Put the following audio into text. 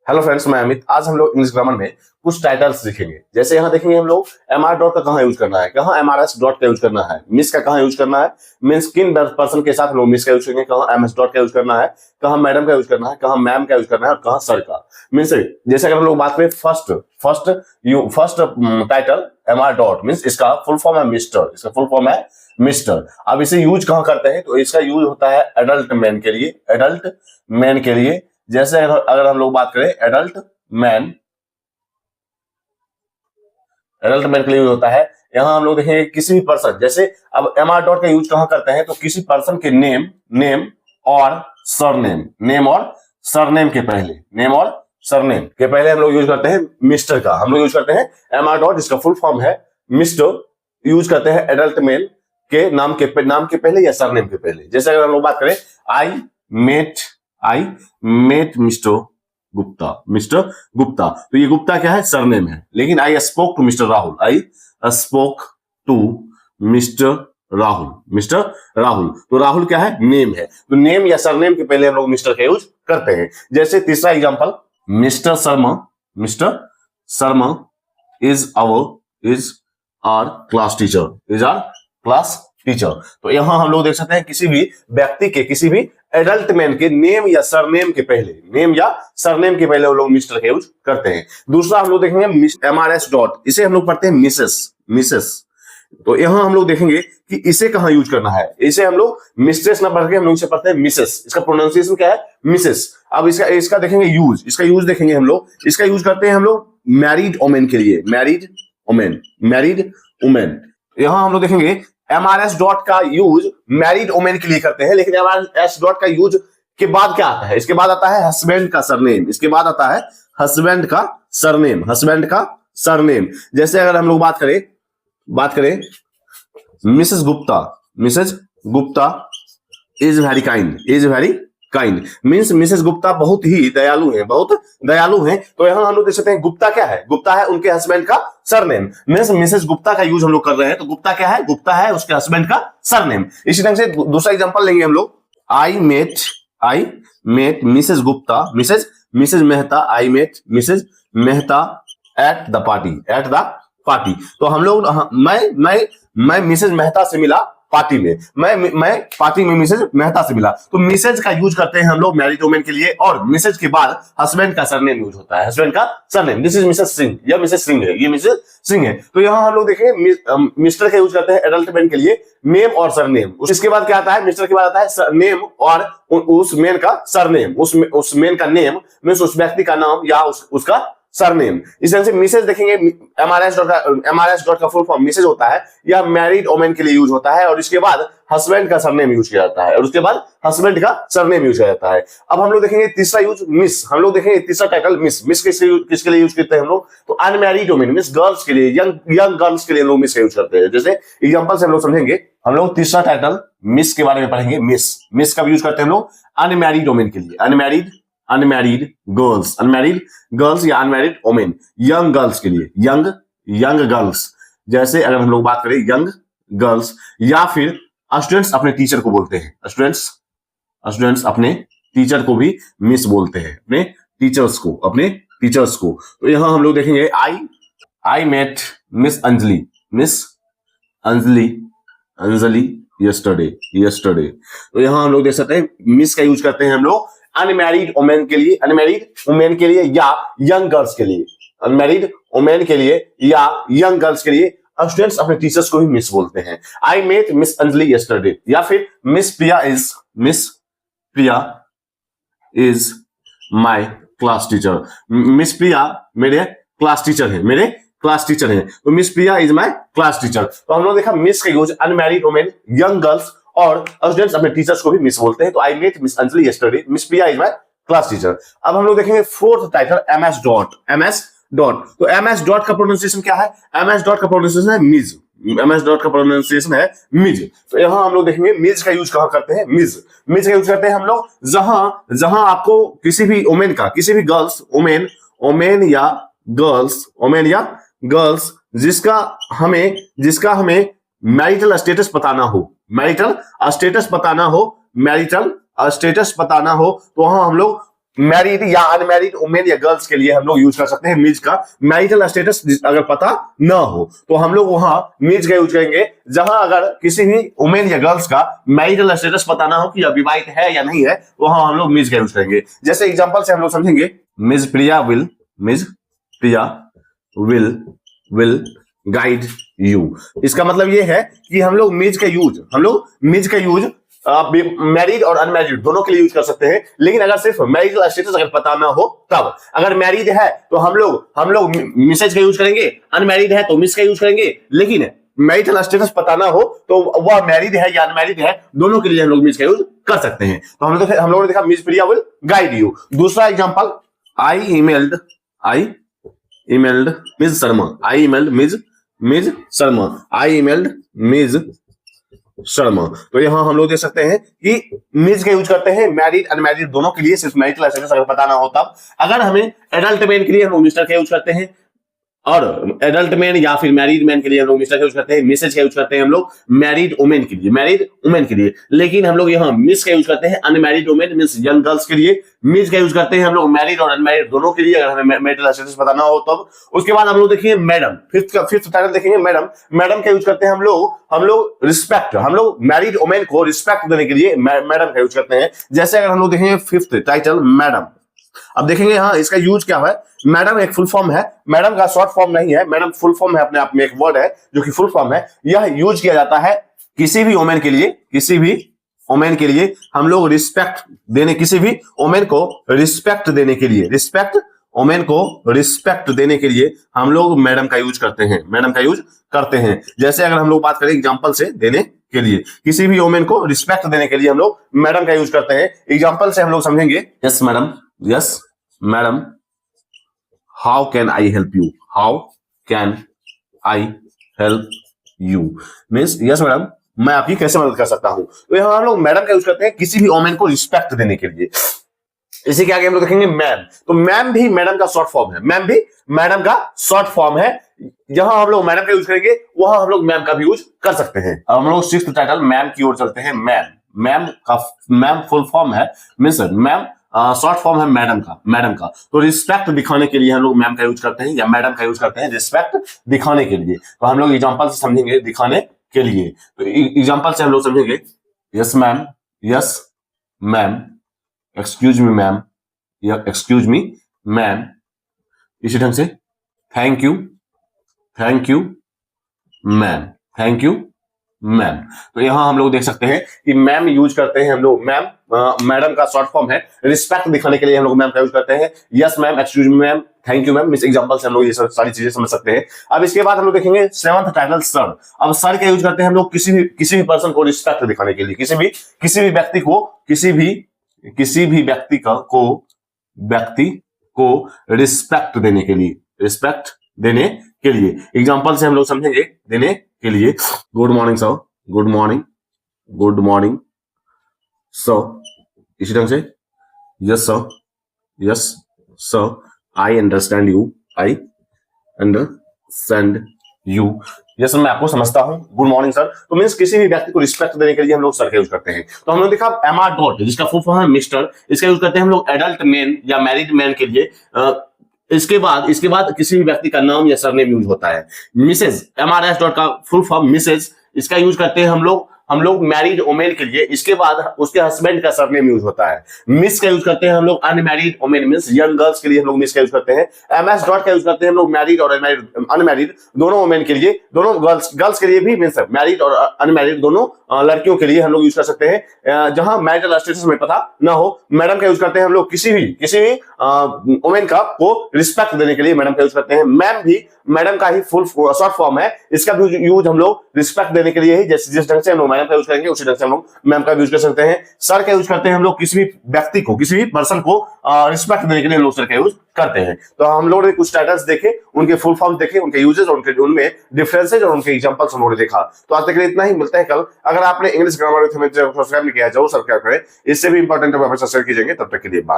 Hello friends, मैं अमित। आज हम लोग इंग्लिश ग्रामर में कुछ टाइटल्स सीखेंगे। जैसे यहाँ देखेंगे हम लोग एमआर डॉट का कहाँ यूज करना है, कहाँ एमआरएस डॉट का यूज करना है, मिस का कहाँ यूज करना है, मीन्स किन पर्सन के साथ हम लोग मिस का यूज करेंगे, कहाँ एमएस डॉट का यूज करना है, कहाँ मैडम का यूज करना है, कहाँ मैम का यूज करना है और कहाँ सर का। मीन्स जैसे अगर हम लोग बात करें first title MR dot means इसका फुल फॉर्म है मिस्टर, इसका फुल फॉर्म है मिस्टर। अब इसे यूज कहाँ करते हैं तो इसका यूज होता है एडल्ट मैन के लिए, एडल्ट मैन के लिए। जैसे अगर हम लोग बात करें एडल्ट मैन के लिए होता है। यहां हम लोग देखेंगे किसी भी पर्सन, जैसे अब एमआर डॉट का यूज कहां करते हैं तो किसी पर्सन के नेम और सरनेम, नेम और सरनेम के पहले हम लोग यूज करते हैं मिस्टर का। हम लोग यूज करते हैं एमआर डॉट, इसका फुल फॉर्म है मिस्टर, यूज करते हैं एडल्ट मैन के नाम के पहले या सरनेम के पहले। जैसे अगर हम लोग बात करें आई मेट मिस्टर गुप्ता, तो ये गुप्ता क्या है, सरनेम है। लेकिन I spoke to mister Rahul, तो राहुल क्या है, नेम है। तो नेम या सरनेम के पहले हम लोग मिस्टर का यूज करते हैं। जैसे तीसरा example, mister Sharma is our class teacher. तो यहां हम लोग देख सकते हैं किसी भी व्यक्ति के, किसी भी एडल्ट मैन के नेम या सरनेम के पहले वो लोग मिस्टर का यूज करते हैं। दूसरा हम लोग देखेंगे एमआरएस डॉट, इसे हम लोग पढ़ते हैं मिसेस। तो यहां हम लोग देखेंगे कि इसे कहां यूज करना है। इसे हम लोग मिस्ट्रेस ना पढ़ के हम लोग इसे पढ़ते हैं मिसेस। इसका प्रोनाउंसिएशन क्या है, मिसेस। अब इसका देखेंगे यूज, इसका यूज देखेंगे हम लोग। इसका यूज करते हैं हम लोग मैरिड वुमेन के लिए, मैरिड वुमेन। यहां हम लोग देखेंगे एमआरएस डॉट का यूज मैरिड वुमेन के लिए करते हैं। लेकिन एमआरएस डॉट का यूज के बाद क्या आता है, इसके बाद आता है हस्बैंड का सरनेम, हस्बैंड का सरनेम। जैसे अगर हम लोग बात करें Mrs Gupta is very kind means Mrs Gupta बहुत ही दयालु हैं। तो यहां हम लोग देख सकते हैं गुप्ता क्या है, गुप्ता है उनके हस्बैंड का सरनेम। मीन्स मिसेस गुप्ता का यूज हम लोग कर रहे हैं, तो गुप्ता क्या है, गुप्ता है उसके हस्बैंड का सरनेम। इसी ढंग से दूसरा एग्जांपल लेंगे हम लोग, I met missus Mehta at the party. तो हम लोग मैं मिसेस मेहता से मिला पार्टी में, मैं पार्टी में मिसेज मेहता से मिला। तो मिसेज का यूज करते हैं हम लोग मैरिड वुमेन के लिए, और मिसेज के बाद हस्बैंड का सरनेम यूज होता है, हस्बैंड का surname. This is Mrs Singh, यह मिसेस सिंह है, ये मिसेस सिंह है। तो यहाँ हम लोग देखेंगे मिस्टर का यूज करते हैं एडल्ट मैन के लिए नेम और सरनेम। इसके बाद क्या आता है, मिस्टर के बाद आता है नेम और उस मैन का सरनेम, उस मैन का नेम मींस उस व्यक्ति का नाम या उसका सरनेम। इस तरह से मिसेज देखेंगे, एमआरएस डॉट का फुल फॉर्म मिसेज होता है, या मैरिड वुमेन के लिए यूज होता है, और इसके बाद हस्बैंड का सरनेम यूज किया जाता है, अब हम लोग देखेंगे तीसरा यूज मिस। हम लोग देखेंगे तीसरा टाइटल मिस किसके लिए यूज करते हैं हम लोग, तो अनमैरिड वुमेन मींस गर्ल्स के लिए, यंग गर्ल्स के लिए लोग मिस का यूज करते हैं। जैसे एग्जांपल से हम लोग समझेंगे, हम लोग तीसरा टाइटल मिस के बारे में पढ़ेंगे। मिस का यूज करते हैं हम लोग अनमैरिड वुमेन के लिए, अनमैरिड गर्ल्स या अनमैरिड वुमेन, यंग गर्ल्स के लिए, यंग गर्ल्स। जैसे अगर हम लोग बात करें यंग गर्ल्स, या फिर स्टूडेंट्स अपने टीचर को बोलते हैं, स्टूडेंट्स अपने टीचर को भी मिस बोलते हैं, अपने टीचर्स को। तो यहां हम लोग देखेंगे I met miss Anjali yesterday. तो यहां हम लोग देख सकते हैं मिस का यूज करते हैं हम लोग अनमैरिड वुमेन के लिए, या यंग गर्ल्स के लिए, अनमैरिड वुमेन के लिए या यंग गर्ल्स के लिए स्टूडेंट्स अपने टीचर्स को भी मिस बोलते हैं। I met miss Anjali yesterday, या फिर miss Priya is my class teacher. Miss Priya मेरे क्लास टीचर है, तो miss Priya is my class teacher. तो हम लोग देखा मिस का use unmarried women, young girls और स्टूडेंट्स अपने टीचर्स को भी मिस बोलते हैं। तो I met miss Anjali yesterday, miss Priya is my class teacher. अब हम लोग देखेंगे फोर्थ टाइटल एमएस डॉट। तो एमएस डॉट का प्रोनाउंसिएशन क्या है, एमएस डॉट का प्रोनाउंसिएशन है मिज। तो यहां हम लोग देखेंगे मिज का यूज कहां करते हैं, मिज का यूज करते हैं हम लोग जहां आपको किसी भी वुमेन का, किसी भी गर्ल्स, वुमेन या गर्ल्स जिसका हमें मैरिटल स्टेटस बताना हो, तो वहां हम लोग मैरिड या अनमैरिड वुमेन या गर्ल्स के लिए हम लोग यूज कर सकते हैं मीज का। मैरिटल स्टेटस अगर पता ना हो तो हम लोग वहां मीज का यूज करेंगे। जहां अगर किसी भी वुमेन या गर्ल्स का मैरिटल स्टेटस पता ना हो कि विवाहित है या नहीं है, वहां हम लोग मीज का यूज करेंगे। जैसे एग्जांपल से हम लोग समझेंगे, miss Priya will guide you. इसका मतलब ये है कि हम लोग मीज का यूज मैरिड और अनमैरिड दोनों के लिए यूज कर सकते हैं। लेकिन अगर सिर्फ मैरिटल स्टेटस अगर पता ना हो तब, अगर मैरिड है तो हम लोग मिसेज का यूज करेंगे, अनमैरिड है तो मिस का यूज करेंगे। लेकिन मैरिटल स्टेटस पता ना हो तो वह मैरिड है या अनमैरिड है, दोनों के लिए हम लोग मिस का यूज कर सकते हैं। तो हम लोगों ने देखा miss Priya will guide you. दूसरा एग्जांपल, आई ईमेल्ड मिस शर्मा। आई ईमेल्ड मिस शर्मा। तो यहां हम लोग देख सकते हैं कि मिस का यूज करते हैं मैरिड अनमैरिड दोनों के लिए, सिर्फ मैरिटल स्टेटस अगर पता ना हो तब। अगर हमें एडल्ट मैन के लिए हम लोग मिस्टर का यूज करते हैं, और एडल्ट मैन या फिर मैरिड मैन के लिए हम लोग मिस्टर का यूज करते हैं। मिसेज का यूज करते हैं हम लोग मैरिड वुमेन के लिए। लेकिन हम लोग यहाँ मिस का यूज करते हैं unmarried women means young girls के लिए। मिस का यूज करते हैं हम लोग मैरिड और अनमैरिड दोनों के लिए, अगर हमें मैरिटल स्टेटस पता ना हो तब। उसके बाद हम लोग देखेंगे मैडम, फिफ्थ टाइटल देखेंगे मैडम का यूज करते हैं हम लोग रिस्पेक्ट, हम लोग मैरिड वुमेन को रिस्पेक्ट देने के लिए मैडम का यूज करते हैं। जैसे अगर हम लोग देखेंगे फिफ्थ टाइटल मैडम, अब देखेंगे यहाँ इसका यूज क्या है। मैडम एक फुल फॉर्म है, मैडम का शॉर्ट फॉर्म नहीं है, मैडम फुल फॉर्म है, अपने आप में एक वर्ड है जो कि फुल फॉर्म है। यह यूज किया जाता है किसी भी वुमेन के लिए हम लोग रिस्पेक्ट देने, किसी भी वुमेन को रिस्पेक्ट देने के लिए, हम लोग मैडम का यूज करते हैं। जैसे अगर हम लोग बात करें एग्जांपल से देने के लिए, किसी भी वुमेन को रिस्पेक्ट देने के लिए हम लोग मैडम का यूज करते हैं। एग्जांपल से हम लोग समझेंगे, yes madam how can I help you means yes madam मैं आपकी कैसे मदद कर सकता हूं। तो यहां हम लोग मैडम का यूज करते हैं किसी भी वुमेन को रिस्पेक्ट देने के लिए। इसी के आगे हम लोग देखेंगे मैम, तो मैम भी मैडम का शॉर्ट फॉर्म है, जहां हम लोग मैडम का यूज करेंगे वहां हम लोग मैम का भी यूज कर सकते हैं। अब हम लोग सिक्स्थ टाइटल मैम की ओर चलते हैं। मैम फुल फॉर्म है मींस मैम, शॉर्ट फॉर्म है मैडम का। तो रिस्पेक्ट दिखाने के लिए हम लोग मैम का यूज करते हैं या मैडम का यूज करते हैं रिस्पेक्ट दिखाने के लिए। तो हम लोग एग्जांपल से समझेंगे दिखाने के लिए। तो एग्जांपल से हम लोग समझेंगे, yes ma'am excuse me ma'am. इसी ढंग से थैंक यू मैम। तो यहां हम लोग देख सकते हैं कि मैम यूज करते हैं हम लोग, मैडम का शॉर्ट फॉर्म है, रिस्पेक्ट दिखाने के लिए हम लोग मैम का यूज करते हैं। Yes ma'am, excuse me ma'am, thank you ma'am. इस एग्जांपल से हम लोग ये सारी चीजें समझ सकते हैं। अब इसके बाद हम लोग देखेंगे सेवंथ टाइटल सर। अब सर का यूज करते हैं हम लोग किसी भी पर्सन को रिस्पेक्ट दिखाने के लिए, किसी भी व्यक्ति को रिस्पेक्ट देने के लिए। एग्जांपल से हम लोग समझेंगे देने के लिए, गुड मॉर्निंग सर। इसी ढंग से yes sir I understand you. Yes मैं आपको समझता हूं, गुड मॉर्निंग सर। तो मींस किसी भी व्यक्ति को रिस्पेक्ट देने के लिए हम लोग सर का यूज करते हैं। तो हम लोग देखा एमआर डॉट जिसका फुल फॉर्म है मिस्टर, इसका यूज करते हैं हम लोग एडल्ट मैन या मैरिड मैन के लिए। इसके बाद किसी भी व्यक्ति का नाम या सरनेम यूज होता है। मिसेज, MRS डॉट का फुल फॉर्म मिसेज, इसका यूज करते हैं हम लोग मैरिड वुमेन के लिए। इसके बाद उसके हस्बैंड का सरनेम यूज होता है। मिस का यूज करते हैं हम लोग unmarried women means young girls के लिए हम लोग मिस का यूज करते हैं। MS डॉट का यूज करते हैं हम लोग मैरिड और अनमैरिड दोनों वुमेन के लिए, दोनों गर्ल्स के लिए भी मींस मैरिड और अनमैरिड दोनों लड़कियों के लिए हम लोग यूज कर सकते हैं। जहां मैरिटल स्टेटस में पता ना हो, मैडम का यूज करते हैं हम लोग किसी भी वुमेन को रिस्पेक्ट देने के लिए मैडम का यूज करते हैं। मैम भी मैडम का ही फुल शॉर्ट फॉर्म है, इसका भी यूज हम लोग रिस्पेक्ट देने के लिए ही, जिस ढंग से हम लोग मैडम का यूज करेंगे उसी ढंग से हम लोग मैम का यूज कर सकते हैं। सर का यूज करते हैं हम लोग किसी भी व्यक्ति को, किसी भी पर्सन को रिस्पेक्ट देने के लिए हम लोग सर का यूज करते हैं। तो हम लोगों ने कुछ टाइटल्स देखे, उनके फुल फॉर्म देखे, उनके यूजेस और उनमें डिफरेंसेज और उनके एग्जांपल्स हम लोगों ने देखा। तो आज तक के लिए इतना ही, मिलता है कल। अगर आपने इंग्लिश ग्रामर विद सब्सक्राइब नहीं किया है जरूर सब्सक्राइब करें, इससे भी इंपॉर्टेंट टॉपिक पर शेयर कीजिएंगे। तब तक के लिए बाय।